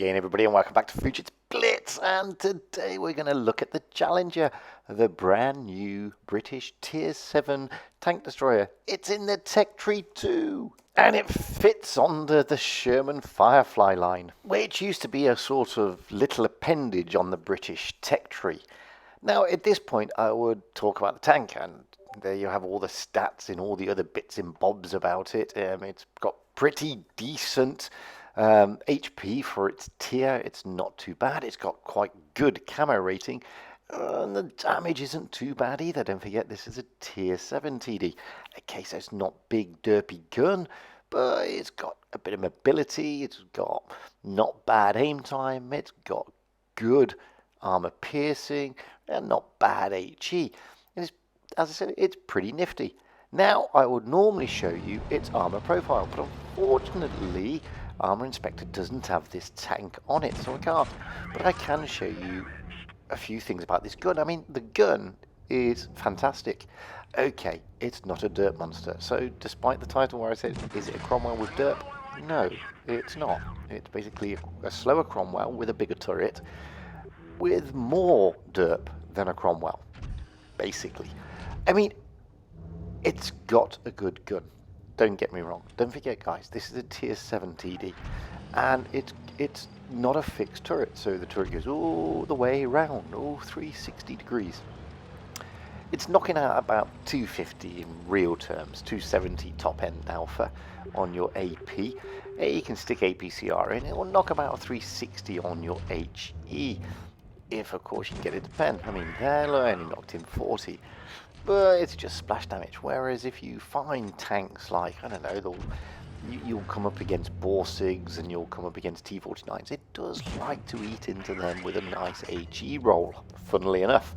again, everybody, and welcome back to Future. It's Blitz, and today we're going to look at the Challenger, the brand new British Tier 7 tank destroyer. It's in the tech tree too, and it fits under the Sherman Firefly line, which used to be a sort of little appendage on the British tech tree. Now, at this point, I would talk about the tank, and there you have all the stats and all the other bits and bobs about it. It's got pretty decent HP for its tier. It's not too bad. It's got quite good camo rating. And the damage isn't too bad either. Don't forget, this is a tier 7 TD. Okay, so it's not big, derpy gun, but it's got a bit of mobility. It's got not bad aim time. It's got good armor piercing and not bad HE. And it's, as I said, it's pretty nifty. Now, I would normally show you its armor profile, but unfortunately, Armor Inspector doesn't have this tank on it, so I can't. But I can show you a few things about this gun. I mean, the gun is fantastic. Okay, it's not a Derp monster. So despite the title where I said, is it a Cromwell with Derp? No, it's not. It's basically a slower Cromwell with a bigger turret with more Derp than a Cromwell, basically. I mean, it's got a good gun. Don't get me wrong. Don't forget, guys, this is a tier 7 TD, and it's not a fixed turret, so the turret goes all the way around, all 360 degrees. It's knocking out about 250 in real terms, 270 top end alpha on your AP. You can stick APCR in, it will knock about 360 on your HE, if of course you can get it to pen. I mean, they're only knocked in 40. But it's just splash damage. Whereas if you find tanks like, I don't know, you'll come up against Borsigs and you'll come up against T-49s, it does like to eat into them with a nice HE roll, funnily enough.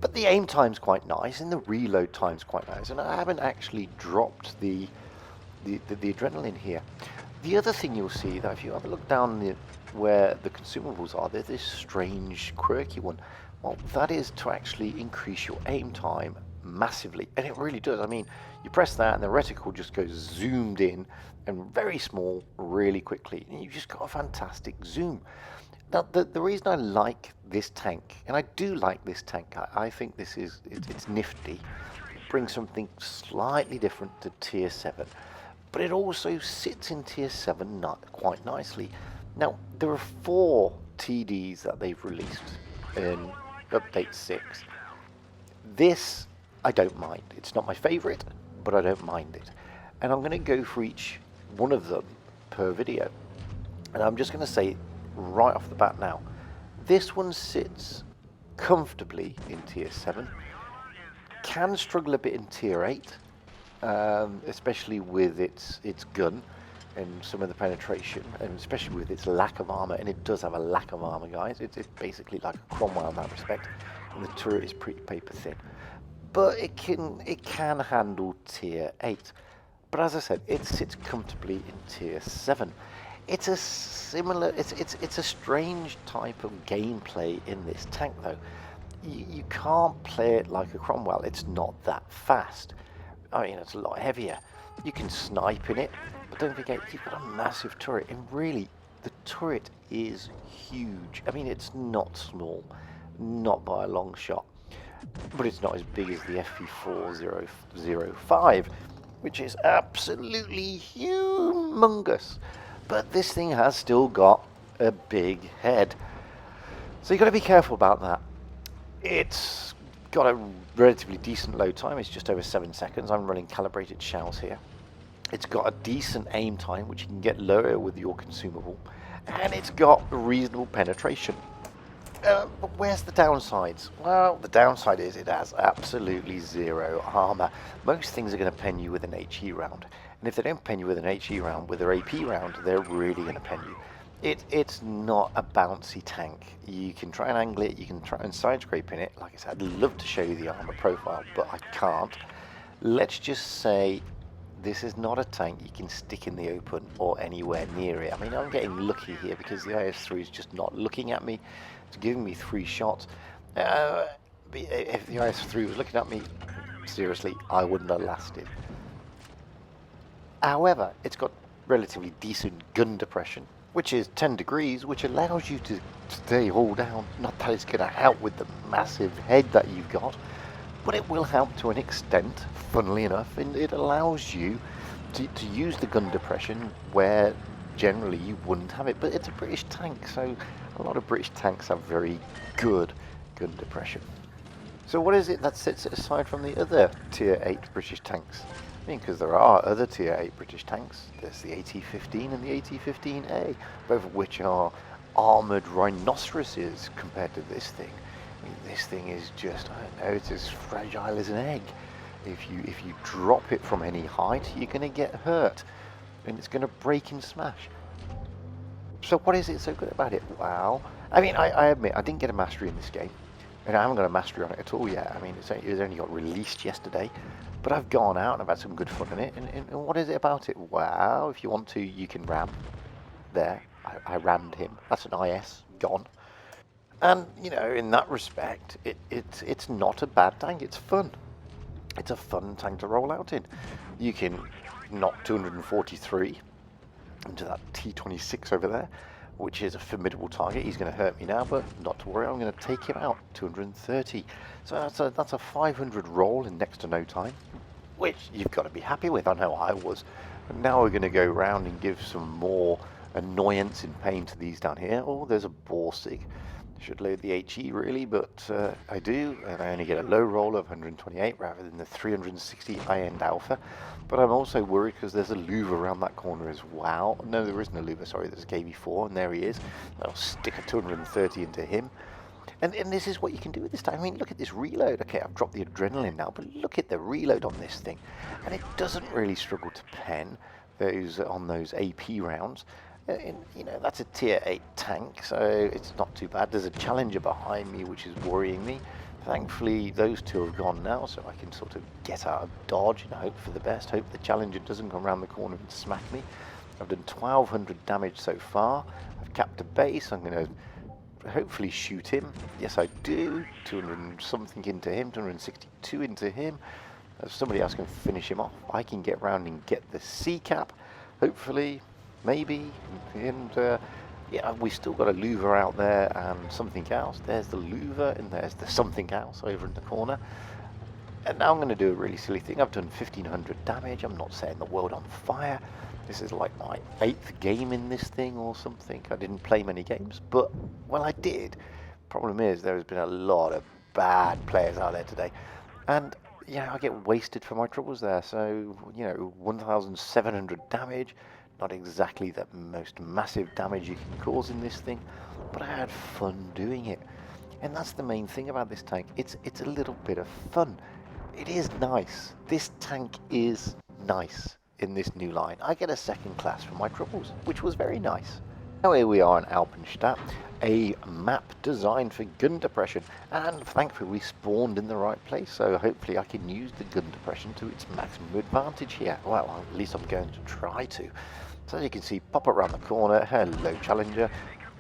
But the aim time's quite nice and the reload time's quite nice, and I haven't actually dropped the adrenaline here. The other thing you'll see, that if you have a look down where the consumables are, there's this strange quirky one. Well, that is to actually increase your aim time massively, and it really does. I mean, you press that and the reticle just goes zoomed in and very small really quickly, and you've just got a fantastic zoom. Now, the reason I like this tank, and I do like this tank, I think this is, it's nifty. It brings something slightly different to tier 7, but it also sits in tier 7 quite nicely. Now, there are 4 TDs that they've released in update 6. This I don't mind. It's not my favorite, but I don't mind it. And I'm going to go for each one of them per video. And I'm just going to say right off the bat now, this one sits comfortably in tier 7, can struggle a bit in tier 8, especially with its gun and some of the penetration, and especially with its lack of armor. And it does have a lack of armor, guys. It's basically like a Cromwell in that respect, and the turret is pretty paper thin. But it can handle tier 8. But as I said, it sits comfortably in tier 7. It's a similar, it's a strange type of gameplay in this tank though. You can't play it like a Cromwell. It's not that fast. I mean, it's a lot heavier. You can snipe in it, but don't forget, you've got a massive turret, and really, the turret is huge. I mean, it's not small, not by a long shot, but it's not as big as the FV4005, which is absolutely humongous. But this thing has still got a big head, so you've got to be careful about that. It's got a relatively decent load time. It's just over 7 seconds. I'm running calibrated shells here. It's got a decent aim time, which you can get lower with your consumable, and it's got reasonable penetration. But where's the downsides? Well, the downside is it has absolutely 0 armor. Most things are going to pen you with an HE round, and if they don't pen you with an HE round, with their AP round, they're really going to pen you. It's not a bouncy tank. You can try and angle it, you can try and side scrape in it. Like I said, I'd love to show you the armor profile, but I can't. Let's just say this is not a tank you can stick in the open or anywhere near it. I mean, I'm getting lucky here because the IS-3 is just not looking at me. It's giving me 3 shots. If the IS-3 was looking at me, seriously, I wouldn't have lasted. However, it's got relatively decent gun depression. which is 10 degrees, which allows you to stay all down. Not that it's going to help with the massive head that you've got, but it will help to an extent, funnily enough, and it allows you to use the gun depression where generally you wouldn't have it. But it's a British tank, so a lot of British tanks have very good gun depression. So what is it that sets it aside from the other Tier 8 British tanks? I mean, because there are other Tier 8 British tanks. There's the AT-15 and the AT-15A, both of which are armoured rhinoceroses compared to this thing. I mean, this thing is just, I don't know, it's as fragile as an egg. If you drop it from any height, you're going to get hurt, and it's going to break and smash. So what is it so good about it? Well, I mean, I admit, I didn't get a mastery in this game, and I haven't got a mastery on it at all yet. I mean, it only got released yesterday, but I've gone out and I've had some good fun in it. And what is it about it? Well, if you want to, you can ram. There, I rammed him. That's an IS, gone. And, you know, in that respect, it's not a bad tank. It's fun. It's a fun tank to roll out in. You can knock 243 into that T26 over there, which is a formidable target. He's going to hurt me now, but not to worry, I'm going to take him out. 230. So that's a 500 roll in next to no time, which you've got to be happy with. I know I was. And now we're going to go round and give some more annoyance and pain to these down here. Oh, there's a Borsig. Should load the HE really, but I do, and I only get a low roll of 128 rather than the 360 high-end alpha. But I'm also worried because there's a louver around that corner as well. No, there isn't a louver, sorry, there's a KB4, and there he is. I'll stick a 230 into him. And this is what you can do with this time. I mean, look at this reload. Okay, I've dropped the adrenaline now, but look at the reload on this thing. And it doesn't really struggle to pen those on those AP rounds. You know, that's a tier 8 tank, so it's not too bad. There's a Challenger behind me, which is worrying me. Thankfully, those two have gone now, so I can sort of get out of dodge and hope for the best. Hope the Challenger doesn't come around the corner and smack me. I've done 1,200 damage so far. I've capped a base. I'm going to hopefully shoot him. Yes, I do. 200 and something into him, 262 into him. If somebody else can finish him off, I can get round and get the C cap, hopefully. Maybe, and yeah, we've still got a louver out there and something else. There's the louver and there's the something else over in the corner. And now I'm going to do a really silly thing. I've done 1,500 damage. I'm not setting the world on fire. This is like my 8th game in this thing or something. I didn't play many games, but, well, I did. Problem is, there has been a lot of bad players out there today. And, yeah, I get wasted for my troubles there. So, you know, 1,700 damage. Not exactly the most massive damage you can cause in this thing, but I had fun doing it. And that's the main thing about this tank. It's a little bit of fun. It is nice. This tank is nice in this new line. I get a 2nd class for my troubles, which was very nice. Now here we are in Alpenstadt, a map designed for gun depression, and thankfully we spawned in the right place, so hopefully I can use the gun depression to its maximum advantage here. Well, at least I'm going to try to. So as you can see, pop around the corner, hello Challenger,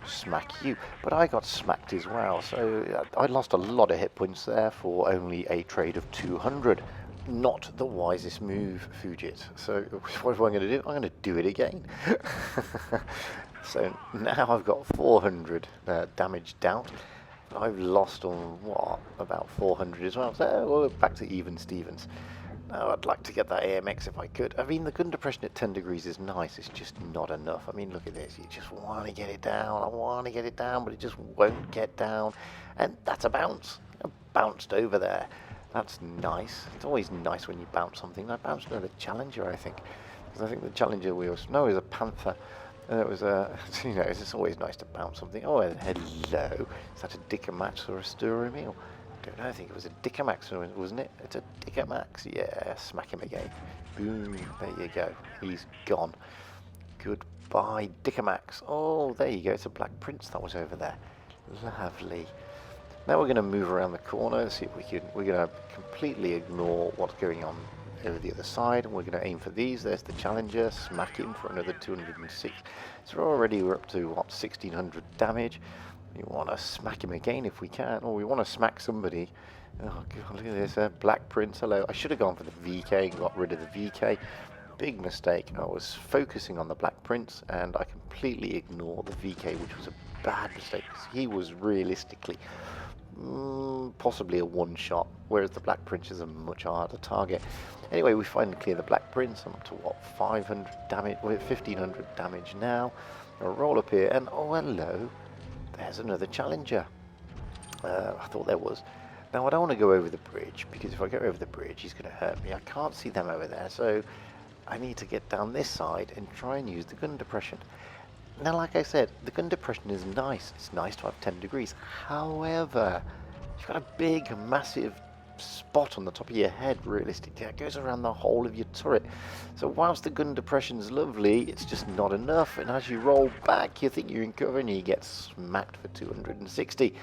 smack you. But I got smacked as well, so I lost a lot of hit points there for only a trade of 200. Not the wisest move, Fujit. So what am I going to do? I'm going to do it again. So now I've got 400 damage down. I've lost on, what, about 400 as well. So we're back to even Stevens. Now I'd like to get that AMX if I could. I mean, the gun depression at 10 degrees is nice. It's just not enough. I mean, look at this. You just want to get it down. I want to get it down, but it just won't get down. And that's a bounce. I bounced over there. That's nice. It's always nice when you bounce something. I bounced another Challenger, I think. Because I think the Challenger wheels... No, it was a Panther. And it was a... You know, it's always nice to bounce something. Oh, hello. Is that a Dickermax or a Stura meal? I don't know. I think it was a Dickermax, wasn't it? It's a Dickermax. Yeah, smack him again. Boom. There you go. He's gone. Goodbye, Dickermax. Oh, there you go. It's a Black Prince that was over there. Lovely. Now we're going to move around the corner, see if we can. We're going to completely ignore what's going on over the other side, and we're going to aim for these. There's the Challenger, smack him for another 206. So we're up to, what, 1,600 damage. We want to smack him again if we can, or we want to smack somebody. Oh, God, look at this, Black Prince, hello. I should have gone for the VK and got rid of the VK. big mistake. I was focusing on the Black Prince and I completely ignored the VK, which was a bad mistake because he was realistically possibly a one-shot, whereas the Black Prince is a much harder target. Anyway, we finally clear the Black Prince. I'm up to what, 500 damage, well, 1500 damage now. I'll roll up here and oh hello, there's another challenger. I thought there was. Now I don't want to go over the bridge because if I go over the bridge he's going to hurt me. I can't see them over there, so I need to get down this side and try and use the gun depression. Now, like I said, the gun depression is nice. It's nice to have 10 degrees. However, you've got a big, massive spot on the top of your head, realistically. It goes around the whole of your turret. So whilst the gun depression is lovely, it's just not enough. And as you roll back, you think you're in cover and you get smacked for 260.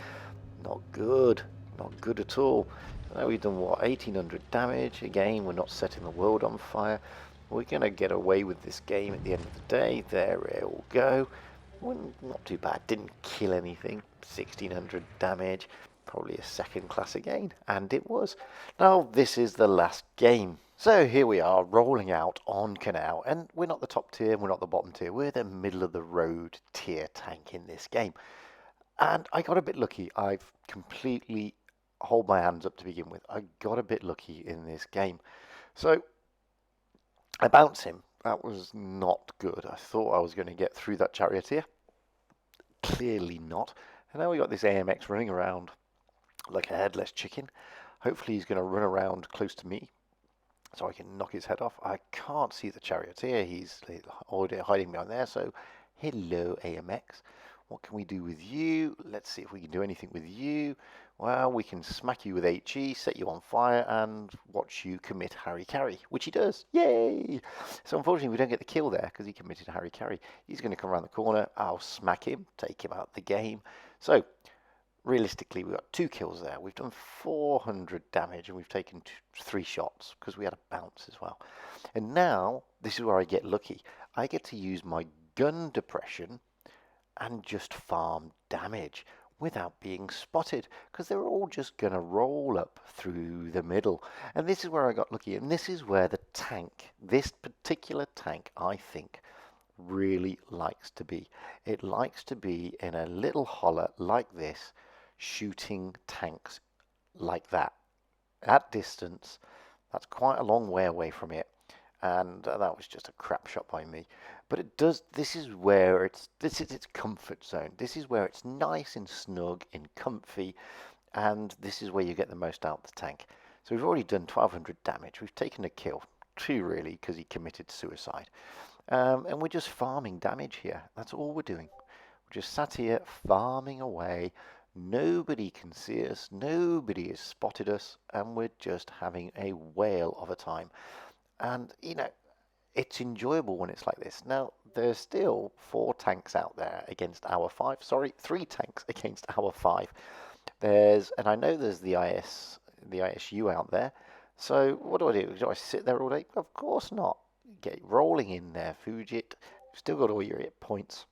Not good. Not good at all. Now we've done, what, 1800 damage. Again, we're not setting the world on fire. We're going to get away with this game at the end of the day. There it will go. Well, not too bad. Didn't kill anything. 1600 damage. Probably a second class again. And it was. Now, this is the last game. So here we are, rolling out on Canal. And we're not the top tier, we're not the bottom tier. We're the middle of the road tier tank in this game. And I got a bit lucky. I've completely hold my hands up to begin with. I got a bit lucky in this game. So I bounced him. That was not good. I thought I was going to get through that charioteer. Clearly not. And now we got this AMX running around like a headless chicken. Hopefully he's going to run around close to me so I can knock his head off. I can't see the charioteer. He's already hiding behind there. So hello AMX. What can we do with you? Let's see if we can do anything with you. Well, we can smack you with HE, set you on fire, and watch you commit Harry-Carry, which he does. Yay! So unfortunately, we don't get the kill there because he committed Harry-Carry. He's going to come around the corner. I'll smack him, take him out of the game. So realistically, we've got 2 kills there. We've done 400 damage, and we've taken 3 shots because we had a bounce as well. And now, this is where I get lucky. I get to use my gun depression and just farm damage without being spotted because they're all just going to roll up through the middle. And this is where I got lucky, and this is where the tank, this particular tank, I think really likes to be. It likes to be in a little holler like this, shooting tanks like that at distance. That's quite a long way away from it, and that was just a crap shot by me. But it does, this is its comfort zone. This is where it's nice and snug and comfy, and this is where you get the most out of the tank. So we've already done 1200 damage. We've taken a kill, 2 really, because he committed suicide. And we're just farming damage here. That's all we're doing. We're just sat here farming away. Nobody can see us. Nobody has spotted us, and we're just having a whale of a time. And, you know, it's enjoyable when it's like this. Now, there's still 4 tanks out there against our 5. Sorry, 3 tanks against our 5. And I know there's the ISU out there. So what do? Do I sit there all day? Of course not. Get rolling in there, Fujit. Still got all your hit points.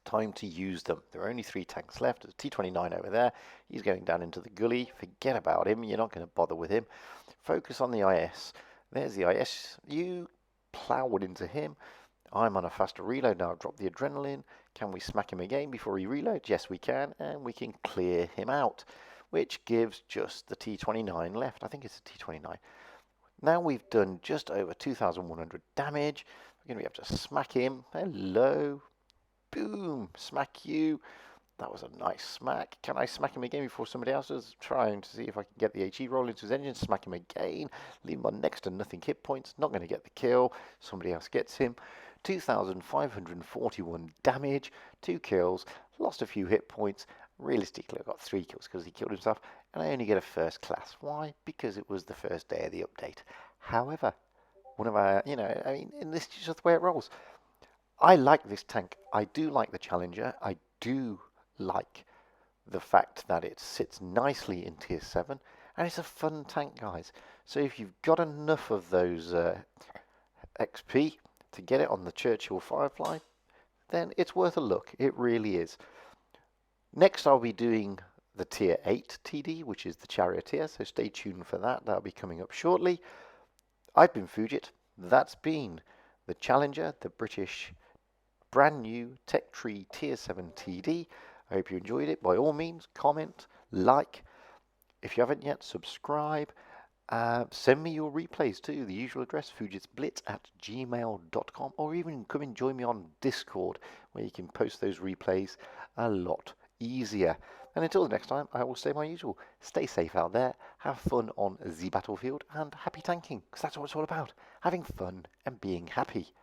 Time to use them. There are only 3 tanks left. There's a T-29 over there. He's going down into the gully. Forget about him. You're not going to bother with him. Focus on the IS. There's the IS. You plow it into him. I'm on a faster reload now. I've dropped the adrenaline. Can we smack him again before he reloads? Yes, we can. And we can clear him out, which gives just the T-29 left. I think it's a T-29. Now we've done just over 2,100 damage. We're going to be able to smack him. Hello. Boom. Smack you. That was a nice smack. Can I smack him again before somebody else does? Trying to see if I can get the HE roll into his engine. Smack him again. Leave him on next to nothing hit points. Not going to get the kill. Somebody else gets him. 2,541 damage. 2 kills. Lost a few hit points. Realistically, I got 3 kills because he killed himself. And I only get a first class. Why? Because it was the first day of the update. However, one of our, and this is just the way it rolls. I like this tank. I do like the Challenger. I do like the fact that it sits nicely in tier 7, and it's a fun tank, guys. So if you've got enough of those XP to get it on the Churchill Firefly, then it's worth a look. It really is. Next I'll be doing the tier 8 TD, which is the Charioteer, so stay tuned for that. That'll be coming up shortly. I've been Fujit. That's been the Challenger, the British brand new Tech Tree Tier 7 TD. I hope you enjoyed it. By all means, comment, like. If you haven't yet, subscribe. Send me your replays to the usual address, fujitsblitz@gmail.com, or even come and join me on Discord, where you can post those replays a lot easier. And until the next time, I will say my usual, stay safe out there, have fun on the battlefield, and happy tanking, because that's what it's all about, having fun and being happy.